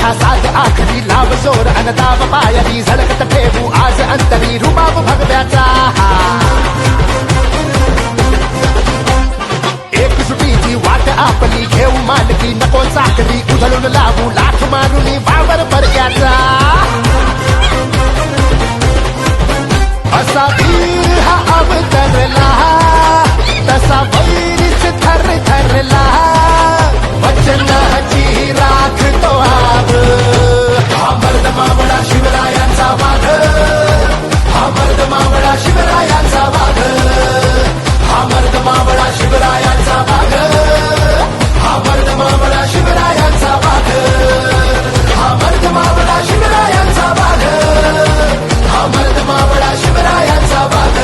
मराठा साथ आखरी लाव जोर अनदाव पायरी झळकत ठेवू आज अंतरी रुबाब भगव्याचा एक सुटीची वाट आपली घेऊ मानकी नको चाकरी उधळून लावू लाथ मारून वावर पर्याचा असा वीर हा अवतरला तसा वैरीच थर थरला वचनाची राख तो आव हा मर्द मावळा शिवरायांचा वाघ हा मर्द मावळा शिवरायांचा वाघ हा मर्द मावळा शिवरायांचा वाघ हा मर्द मावळा शिवरायांचा वाघ हा मर्द मावळा शिवरायांचा वाघ हा मर्द मावळा शिवरायांचा वाघ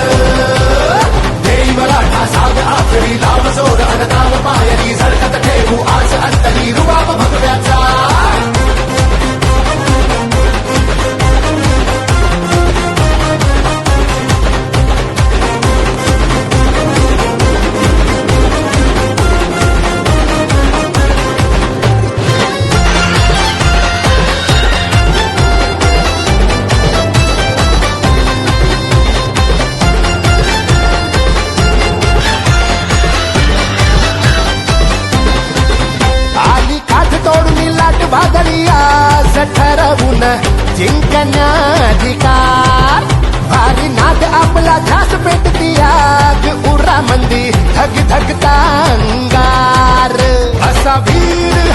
देई मराठा साध आखरी लाव जोर अनदाव पायरी झळकत ठेवू आज अंतरी रुबाब भगव्याचा ठरवून जिंकण्याधिकार भारी नाद आपला ध्यास पेटती आग उरा मंदी धग धगता अंगार असा वीर